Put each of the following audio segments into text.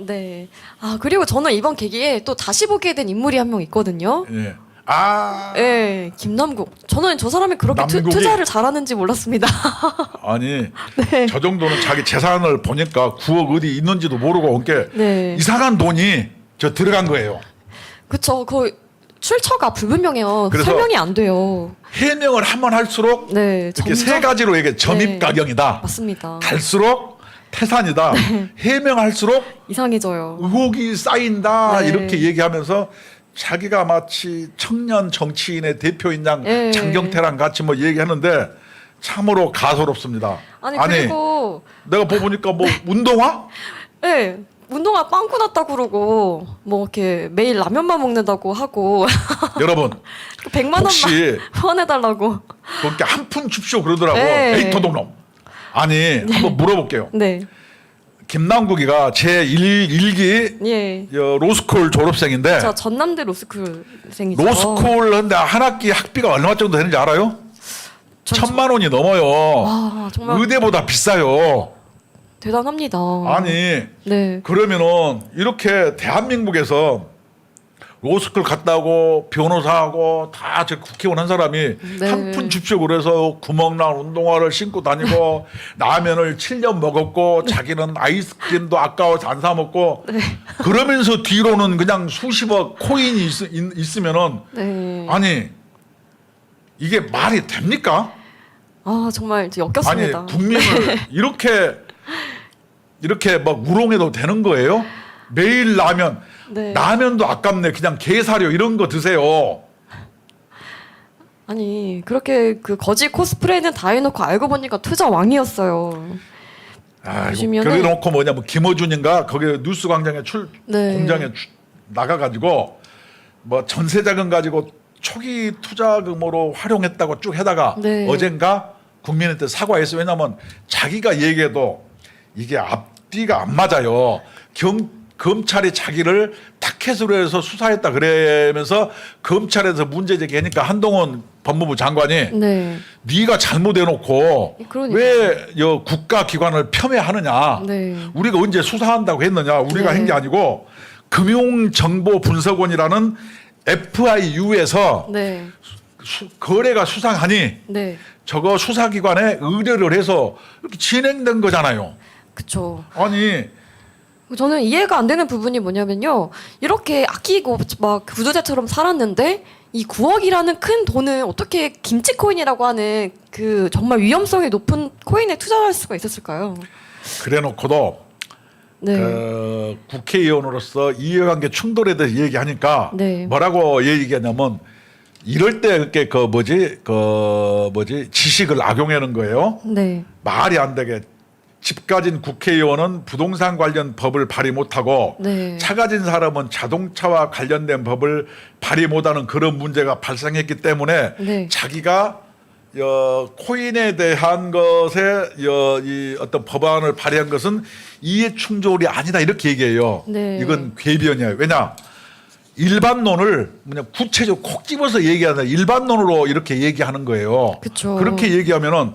네. 아, 그리고 저는 이번 계기에 또 다시 보게 된 인물이 한 명 있거든요. 예. 아. 네, 김남국. 저는 저 사람이 그렇게 남국이? 투자를 잘하는지 몰랐습니다. 아니 네. 저 정도는 자기 재산을 보니까 9억 어디 있는지도 모르고 온 게 네. 이상한 돈이 저 들어간 거예요. 그쵸. 그 출처가 불분명해요. 그래서 설명이 안 돼요. 해명을 하면 할수록 네. 이렇게 세 가지로 이게 점입가경이다. 맞습니다. 갈수록 태산이다. 해명할수록 이상해져요. 의혹이 쌓인다. 네. 이렇게 얘기하면서 자기가 마치 청년 정치인의 대표인 양 네. 장경태랑 같이 뭐 얘기하는데 참으로 가소롭습니다. 아니, 그리고 내가 보니까 뭐 운동화? 네. 운동화 빵꾸 났다고 그러고 뭐 이렇게 매일 라면만 먹는다고 하고 여러분 100만 원만 혹시 후원해달라고. 그렇게 한 푼 줍쇼 그러더라고. 네. 에이 도둑놈. 아니 한번 물어볼게요. 네. 김남국이가 제1기 예. 로스쿨 졸업생인데 저 전남대 로스쿨생이죠. 로스쿨 하는데 한 학기 학비가 얼마 정도 되는지 알아요? 1,000만 원이 넘어요. 와, 정말 의대보다 비싸요. 대단합니다. 아니 네. 그러면은 이렇게 대한민국에서 로스쿨 갔다 오고 변호사하고 다 저 국회의원 한 사람이 네. 한 푼 줍쇼 그래서 구멍난 운동화를 신고 다니고 라면을 7년 먹었고 자기는 아이스크림도 아까워서 안 사 먹고 네. 그러면서 뒤로는 그냥 수십억 코인이 있으면은 네. 아니 이게 말이 됩니까? 아, 정말 이제 아니 역겹습니다. 국민을 이렇게 막 우롱해도 되는 거예요? 매일 라면 네. 라면도 아깝네. 그냥 게사료 이런 거 드세요. 아니, 그렇게 그 거지 코스프레는 다 해놓고 알고 보니까 투자 왕이었어요. 아이고, 보시면은- 그래 놓고 뭐냐 뭐 김어준인가 거기 뉴스광장에 네. 공장에 나가가지고 뭐 전세자금 가지고 초기 투자금으로 활용했다고 쭉 해다가 네. 어젠가 국민한테 사과했어. 왜냐면 자기가 얘기해도 이게 앞뒤가 안 맞아요. 검찰이 자기를 타켓으로 해서 수사했다 그러면서 검찰에서 문제 제기하니까 한동훈 법무부 장관이 네. 네가 잘못해놓고 그러니까요. 왜 국가기관을 폄훼하느냐. 네. 우리가 언제 수사한다고 했느냐. 우리가 네. 한 게 아니고 금융정보분석원이라는 FIU에서 네. 거래가 수상하니 네. 저거 수사기관에 의뢰를 해서 이렇게 진행된 거잖아요. 그쵸. 아니 저는 이해가 안 되는 부분이 뭐냐면요. 이렇게 아끼고 막 부자재처럼 살았는데 이 9억이라는 큰 돈을 어떻게 김치코인이라고 하는 그 정말 위험성이 높은 코인에 투자할 수가 있었을까요? 그래놓고도 네. 국회의원으로서 이해관계 충돌에 대해서 얘기하니까 네. 뭐라고 얘기하냐면 이럴 때 그렇게 지식을 악용하는 거예요. 네. 말이 안 되게 집 가진 국회의원은 부동산 관련 법을 발의 못하고 네. 차 가진 사람은 자동차와 관련된 법을 발의 못하는 그런 문제가 발생했기 때문에 네. 자기가 코인에 대한 것에 이 어떤 법안을 발의한 것은 이해 충돌이 아니다 이렇게 얘기해요. 네. 이건 궤변이에요. 왜냐? 일반론을 그냥 구체적으로 콕 집어서 얘기하는 일반론으로 이렇게 얘기하는 거예요. 그쵸. 그렇게 얘기하면은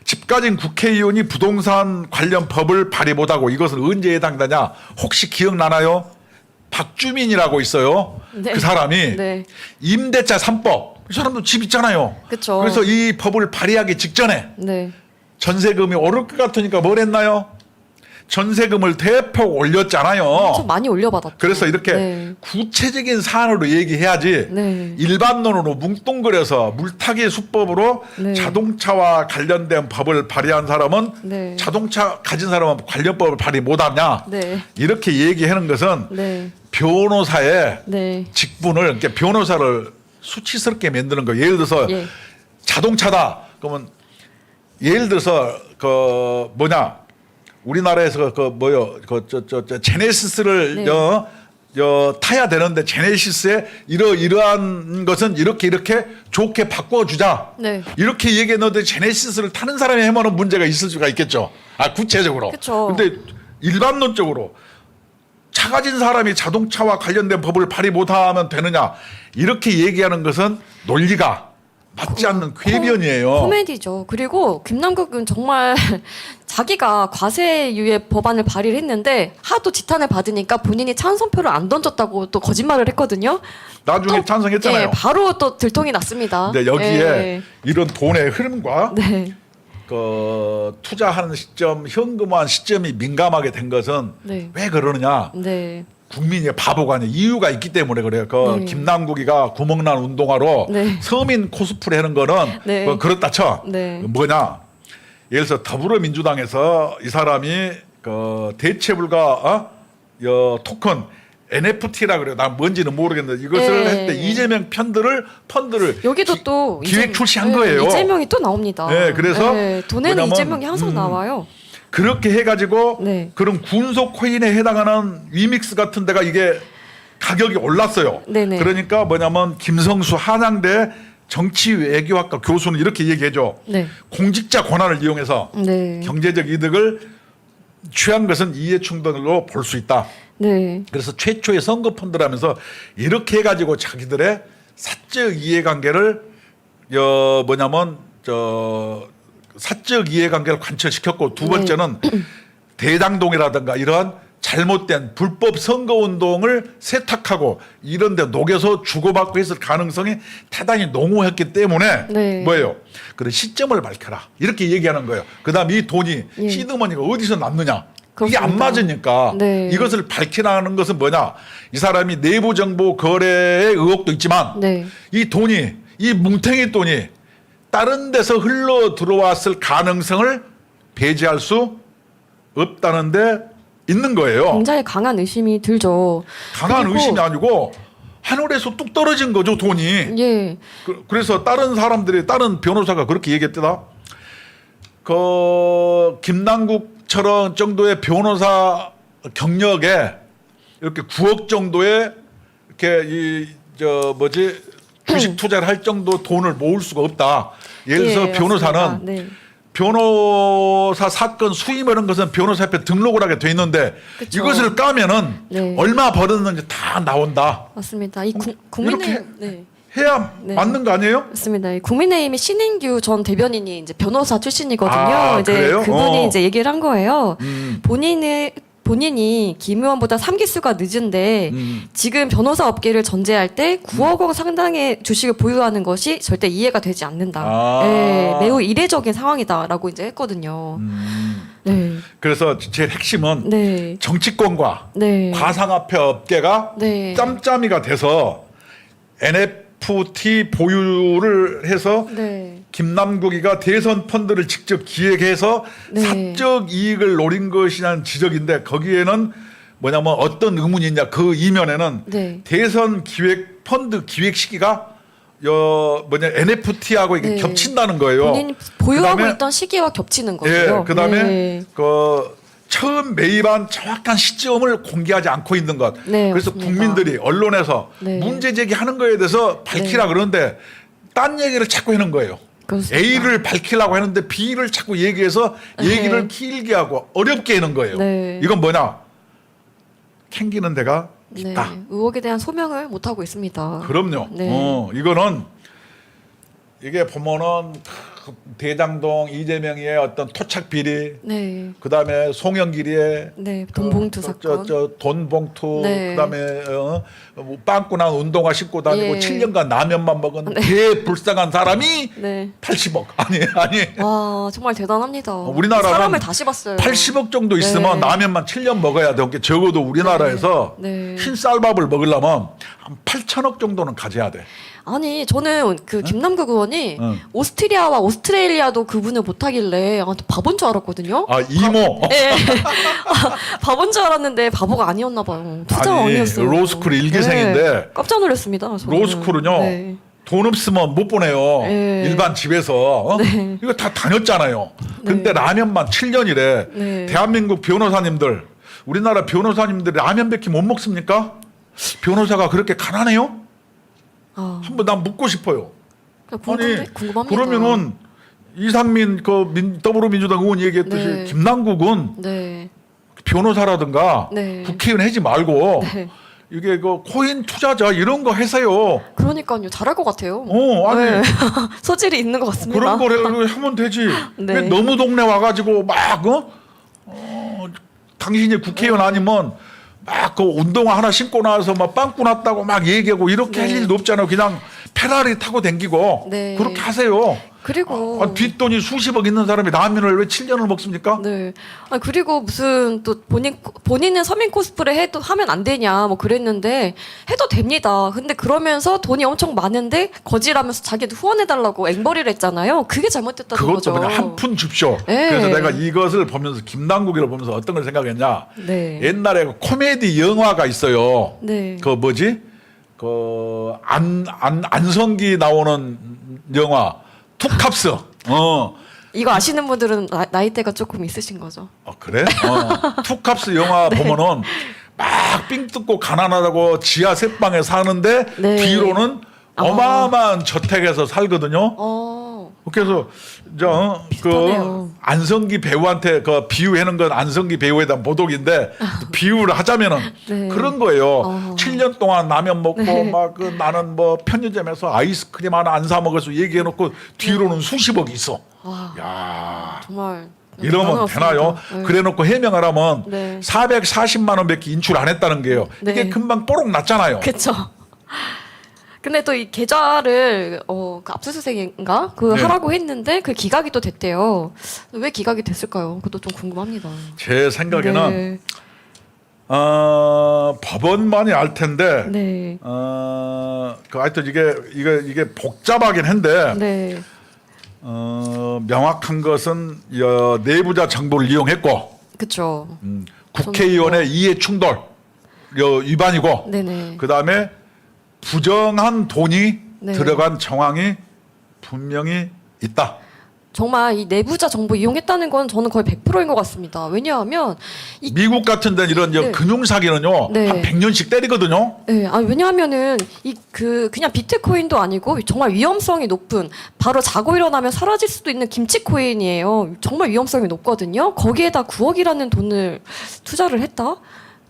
집 가진 국회의원이 부동산 관련 법을 발의 못하고 이것은 언제 해당되냐? 혹시 기억나나요? 박주민이라고 있어요. 네. 그 사람이 네. 임대차 3법. 이 사람도 집 있잖아요. 그쵸. 그래서 이 법을 발의하기 직전에 네. 전세금이 오를 것 같으니까 뭘 했나요? 전세금을 대폭 올렸잖아요. 엄청 많이 올려받았죠. 그래서 이렇게 네. 구체적인 사안으로 얘기해야지 네. 일반론으로 뭉뚱그려서 물타기 수법으로 네. 자동차와 관련된 법을 발의한 사람은 네. 자동차 가진 사람은 관련법을 발의 못하냐 네. 이렇게 얘기하는 것은 네. 변호사의 네. 직분을 그러니까 변호사를 수치스럽게 만드는 거예요. 예를 들어서 예. 자동차다 그러면 예를 들어서 우리나라에서 제네시스를 네. 타야 되는데 제네시스에 이러한 것은 이렇게 좋게 바꿔주자. 네. 이렇게 얘기했는데 제네시스를 타는 사람이 해마는 문제가 있을 수가 있겠죠. 구체적으로. 그쵸. 근데 일반론적으로 차 가진 사람이 자동차와 관련된 법을 발의 못하면 되느냐 이렇게 얘기하는 것은 논리가 맞지 않는 궤변이에요. 코미디죠. 그리고 김남국은 정말 자기가 과세유예 법안을 발의를 했는데 하도 지탄을 받으니까 본인이 찬성표를 안 던졌다고 또 거짓말을 했거든요. 나중에 또, 찬성했잖아요. 예, 바로 또 들통이 났습니다. 근데 여기에 예. 이런 돈의 흐름과 네. 그 투자하는 시점, 현금화한 시점이 민감하게 된 것은 네. 왜 그러느냐? 네. 국민이 바보가 아니라 이유가 있기 때문에 그래요. 그 네. 김남국이가 구멍난 운동화로 네. 서민 코스프레 하는 거는 네. 뭐 그렇다 쳐. 네. 뭐냐? 예를 들어서 더불어민주당에서 이 사람이 그 대체불가 토큰 NFT라 그래요. 난 뭔지는 모르겠는데 이것을 네. 했을 때 이재명 펀드를 여기도 또 기획 출시한 네, 거예요. 이재명이 또 나옵니다. 네, 그래서 돈에는 뭐냐면, 이재명이 항상 나와요. 그렇게 해가지고 네. 그런 군속 코인에 해당하는 위믹스 같은 데가 이게 가격이 올랐어요. 네네. 그러니까 뭐냐면 김성수 한양대 정치외교학과 교수는 이렇게 얘기해줘. 네. 공직자 권한을 이용해서 네. 경제적 이득을 취한 것은 이해충돌로 볼 수 있다. 네. 그래서 최초의 선거펀드라면서 이렇게 해가지고 자기들의 사적 이해관계를 사적 이해관계를 관철시켰고 두 번째는 대장동이라든가 이러한 잘못된 불법 선거운동을 세탁하고 이런 데 녹여서 주고받고 했을 가능성이 대단히 농후했기 때문에 네. 뭐예요? 그런 시점을 밝혀라. 이렇게 얘기하는 거예요. 그다음 이 돈이 예. 시드머니가 어디서 났느냐. 이게 그렇습니다. 안 맞으니까 네. 이것을 밝히라는 것은 뭐냐. 이 사람이 내부 정보 거래의 의혹도 있지만 네. 이 돈이 이 뭉탱이 돈이 다른 데서 흘러 들어왔을 가능성을 배제할 수 없다는데 있는 거예요. 굉장히 강한 의심이 들죠. 강한 그리고- 의심이 아니고 하늘에서 뚝 떨어진 거죠, 돈이. 예. 그래서 다른 사람들이 다른 변호사가 그렇게 얘기했더라. 그 김남국처럼 정도의 변호사 경력에 이렇게 9억 정도의 이렇게 주식 투자를 할 정도 돈을 모을 수가 없다. 예를 들어서 예, 변호사는 맞습니다. 네. 변호사 사건 수임하는 것은 변호사협회 등록을 하게 돼 있는데 그쵸. 이것을 까면은 네. 얼마 벌었는지 다 나온다. 맞습니다. 이 이렇게 국민의힘 네. 해야 네. 맞는 거 아니에요? 맞습니다. 이 국민의힘의 신인규 전 대변인이 이제 변호사 출신이거든요. 아, 이제 그래요? 그분이 이제 얘기를 한 거예요. 음. 본인이 김 의원보다 3기수가 늦은데 지금 변호사 업계를 전제할 때 9억 원 상당의 주식을 보유하는 것이 절대 이해가 되지 않는다. 아. 네, 매우 이례적인 상황이다라고 이제 했거든요. 네, 그래서 제일 핵심은 네, 정치권과 네, 가상화폐 업계가 네. 짬짬이가 돼서 NFT 보유를 해서 네. 김남국이가 대선 펀드를 직접 기획해서 네. 사적 이익을 노린 것이라는 지적인데 거기에는 뭐냐면 어떤 의문이 있냐 그 이면에는 네. 대선 기획 펀드 기획 시기가 NFT하고 이게 네. 겹친다는 거예요. 본인이 보유하고 그다음에 있던 시기와 겹치는 거죠. 예, 그다음에 네. 그 처음 매입한 정확한 시점을 공개하지 않고 있는 것. 네, 그래서 맞습니다. 국민들이 언론에서 네. 문제 제기하는 거에 대해서 밝히라 그러는데 딴 얘기를 자꾸 하는 거예요. 그렇습니다. A를 밝히려고 하는데 B를 자꾸 얘기해서 얘기를 길게 하고 어렵게 하는 거예요. 네. 이건 뭐냐? 캥기는 데가 네, 있다. 의혹에 대한 소명을 못 하고 있습니다. 그럼요. 네. 이거는 이게 보면은 대장동 이재명의 어떤 토착 비리, 네, 그다음에 송영길이의 네, 돈봉투 사건. 돈 봉투, 네. 그다음에 빵꾸난 운동화 신고 다니고 예. 7년간 라면만 먹은 네. 개불쌍한 사람이 네. 80억 아니 와 정말 대단합니다. 우리나라는 사람을 다시 봤어요. 80억 정도 있으면 네. 라면만 7년 먹어야 돼. 그러니까 적어도 우리나라에서 네. 흰쌀밥을 먹으려면 한 8천억 정도는 가져야 돼. 아니 저는 그 김남국 의원이 응. 오스트리아와 오스트레일리아도 구분을 못하길래 또 바본 줄 알았거든요. 아 이모. 네. 바본 줄 알았는데 바보가 아니었나 봐요. 투자원이었어요. 로스쿨 일기생인데 네. 깜짝 놀랐습니다. 저는. 로스쿨은요. 네. 돈 없으면 못 보내요. 네. 일반 집에서. 네. 이거 다 다녔잖아요. 근데 라면만 7년이래. 네. 대한민국 변호사님들, 우리나라 변호사님들 라면밖에 못 먹습니까? 변호사가 그렇게 가난해요? 아, 한번 난 묻고 싶어요. 궁금합니다. 그러면은 이상민 더불어민주당 의원 얘기했듯이 네. 김남국은 네. 변호사라든가 네. 국회의원 하지 말고 네. 이게 그 코인 투자자 이런 거 하세요. 그러니까요. 잘할 것 같아요. 아니 네. 소질이 있는 것 같습니다. 그런 거를 하면 되지. 네. 왜 너무 동네 와가지고 막 당신이 국회의원 아니면 막 그 운동화 하나 신고 나와서 막 빵꾸 났다고 막 얘기하고 이렇게 할 네. 일도 없잖아요. 그냥 페라리 타고 댕기고 네. 그렇게 하세요. 그리고 뒷돈이 수십억 있는 사람이 라면을 왜 7년을 먹습니까? 네. 아 그리고 무슨 또 본인은 서민 코스프레 해도 하면 안 되냐 뭐 그랬는데 해도 됩니다. 근데 그러면서 돈이 엄청 많은데 거지라면서 자기도 후원해 달라고 앵벌이를 했잖아요. 그게 잘못됐다는 그것도 거죠. 그냥 한 푼 줍쇼. 네. 그래서 내가 이것을 보면서 김남국이를 보면서 어떤 걸 생각했냐. 네. 옛날에 그 코미디 영화가 있어요. 네. 그 뭐지? 그 안성기 나오는 영화 투캅스. 이거 아시는 분들은 나이대가 조금 있으신 거죠. 그래? 투캅스 영화 네. 보면은 막 삥 뜯고 가난하다고 지하 셋방에 사는데 네. 뒤로는 어마어마한 저택에서 살거든요. 그래서 그 비슷하네요. 안성기 배우한테 그 비유하는 건 안성기 배우에 대한 모독인데 비유를 하자면은 네. 그런 거예요. 7년 동안 라면 먹고 네. 막 그 나는 뭐 편의점에서 아이스크림 하나 안 사 먹어서 얘기해놓고 뒤로는 수십억이 있어. 와, 야 정말 이러면 되나요? 네. 그래놓고 해명을 하면 네. 440만 원밖에 인출 안 했다는 게요. 네. 이게 금방 뽀록 났잖아요. 그쵸. 근데 또 이 계좌를 그 압수수색인가 그 네. 하라고 했는데 그 기각이 또 됐대요. 왜 기각이 됐을까요? 그것도 좀 궁금합니다. 제 생각에는 네. 법원만이 알 텐데 네. 그 하여튼 이게 복잡하긴 한데 네. 명확한 것은 내부자 정보를 이용했고 그쵸. 국회의원의 이해 충돌 위반이고 네네. 그다음에 부정한 돈이 네. 들어간 정황이 분명히 있다. 정말 이 내부자 정보 이용했다는 건 저는 거의 100%인 것 같습니다. 왜냐하면 미국 같은 데는 이런 네. 금융 사기는요. 네. 한 100년씩 때리거든요. 네, 아니 왜냐하면은 그냥 비트코인도 아니고 정말 위험성이 높은 바로 자고 일어나면 사라질 수도 있는 김치코인이에요. 정말 위험성이 높거든요. 거기에다 9억이라는 돈을 투자를 했다.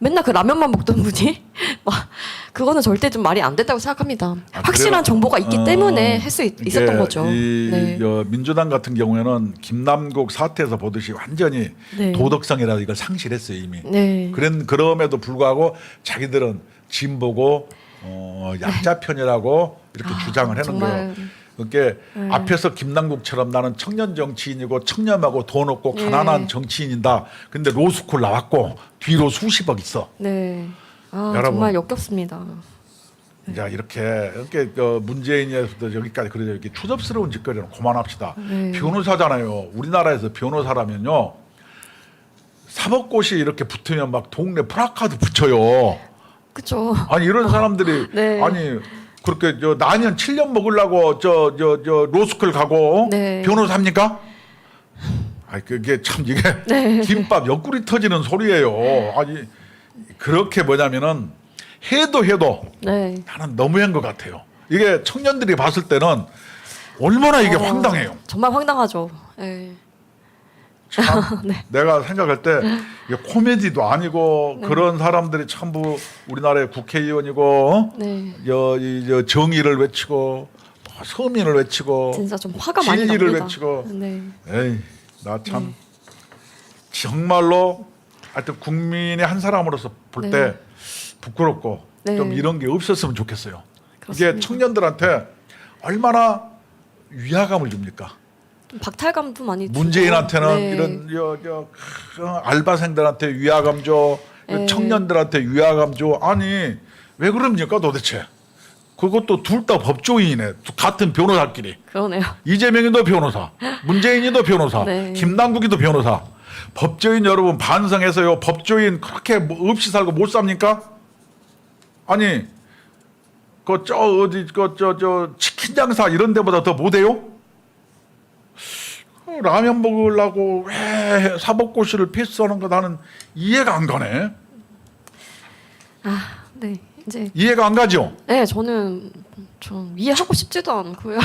맨날 그 라면만 먹던 분이 막 그거는 절대 좀 말이 안 된다고 생각합니다. 확실한 정보가 있기 때문에 할 수 있었던 거죠. 네. 민주당 같은 경우에는 김남국 사태에서 보듯이 완전히 네. 도덕성이라도 이걸 상실했어요 이미. 네. 그럼에도 불구하고 자기들은 진보고 약자 편이라고 이렇게 주장을 하는 정말. 거예요. 그러니까 앞에서 김남국처럼 나는 청년 정치인이고 청렴하고 돈 없고 가난한 정치인이다. 근데 로스쿨 나왔고 뒤로 수십억 있어. 네. 아, 여러분. 정말 역겹습니다. 자 이렇게 그 문재인에서도 여기까지 그래도 이렇게 추접스러운 짓거리는 그만합시다. 네. 변호사잖아요. 우리나라에서 변호사라면요 사법고시 이렇게 붙으면 막 동네 플래카드 붙여요. 그렇죠. 아니 이런 사람들이 네. 아니 그렇게 나년 7년 먹으려고 저 로스쿨 가고 네. 변호사입니까? 아 그게 참 이게 네. 김밥 옆구리 터지는 소리예요. 아니 그렇게 뭐냐면은 해도 네. 나는 너무한 것 같아요. 이게 청년들이 봤을 때는 얼마나 이게 황당해요. 정말 황당하죠. 네. 참 네. 내가 생각할 때 이게 코미디도 아니고 그런 사람들이 전부 우리나라의 국회의원이고 네. 이 정의를 외치고 서민을 외치고 진짜 좀 화가 많이 진리를 납니다. 외치고 네. 에이 나 참 정말로 하여튼 국민의 한 사람으로서 볼 네. 때 부끄럽고 네. 좀 이런 게 없었으면 좋겠어요. 그렇습니다. 이게 청년들한테 얼마나 위화감을 줍니까? 박탈감도 많이 주고. 문재인한테는 네. 이런 알바생들한테 위화감 줘, 네. 청년들한테 위화감 줘. 아니 왜 그럽니까 도대체? 그것도 둘 다 법조인이네. 같은 변호사끼리. 그러네요. 이재명이도 변호사, 문재인이도 변호사, 네. 김남국이도 변호사. 법조인 여러분 반성해서요. 법조인 그렇게 뭐 없이 살고 못 삽니까? 아니 저 치킨 장사 이런 데보다 더 못해요? 라면 먹으려고 왜 사법고시를 필수하는 거 나는 이해가 안 가네. 아, 네. 이제 이해가 안 가죠? 네, 저는 좀 이해하고 싶지도 않고요.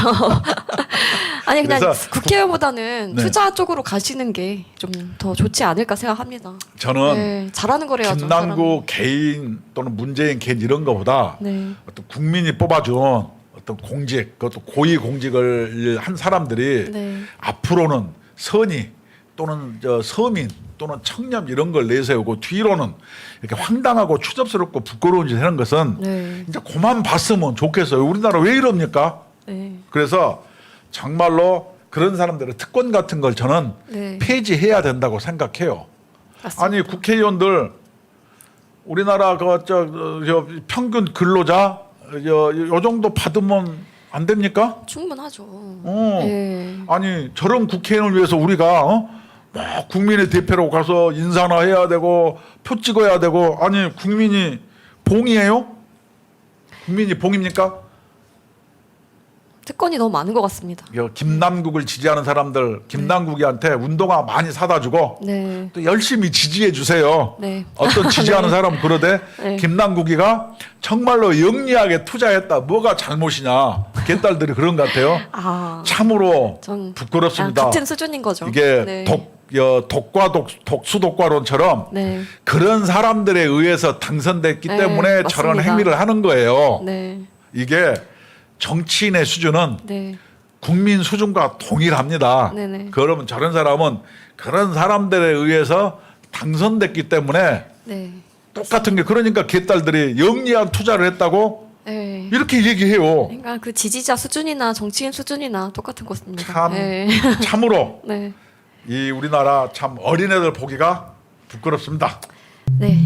아니 그냥 그래서 국회의원보다는 네. 투자 쪽으로 가시는 게 좀 더 좋지 않을까 생각합니다. 저는 네, 잘하는 거래야죠. 김남국 개인 또는 문재인 개인 이런 거보다 네. 어떤 국민이 뽑아준 어떤 공직, 그것도 고위 공직을 한 사람들이 네. 앞으로는 선의 또는 서민 또는 청년 이런 걸 내세우고 뒤로는 이렇게 황당하고 추접스럽고 부끄러운 짓 하는 것은 네. 이제 그만 봤으면 좋겠어요. 우리나라 왜 이럽니까? 네. 그래서 정말로 그런 사람들의 특권 같은 걸 저는 네. 폐지해야 된다고 생각해요. 맞습니다. 아니 국회의원들 우리나라 저 평균 근로자 요 정도 받으면 안 됩니까? 충분하죠. 어. 네. 아니 저런 국회의원을 위해서 우리가 막 국민의 대표로 가서 인사나 해야 되고 표 찍어야 되고 아니 국민이 봉이에요? 국민이 봉입니까? 특권이 너무 많은 것 같습니다. 김남국을 지지하는 사람들 김남국이한테 운동화 많이 사다 주고 네. 또 열심히 지지해 주세요. 네. 어떤 지지하는 사람 그러대 네. 김남국이가 정말로 영리하게 투자했다. 뭐가 잘못이냐. 개딸들이 그런 것 같아요. 아, 참으로 전 부끄럽습니다. 같은 수준인 거죠. 이게 네. 독수독과론처럼 네. 그런 사람들에 의해서 당선됐기 네, 때문에 저런 맞습니다. 행위를 하는 거예요. 네. 이게 정치인의 수준은 네. 국민 수준과 동일합니다. 네네. 그러면 저런 사람은 그런 사람들에 의해서 당선됐기 때문에 네. 똑같은 게 그러니까 개딸들이 영리한 투자를 했다고 네. 이렇게 얘기해요. 그러니까 그 지지자 수준이나 정치인 수준이나 똑같은 것입니다. 참 네. 참으로 네. 이 우리나라 참 어린애들 보기가 부끄럽습니다. 네.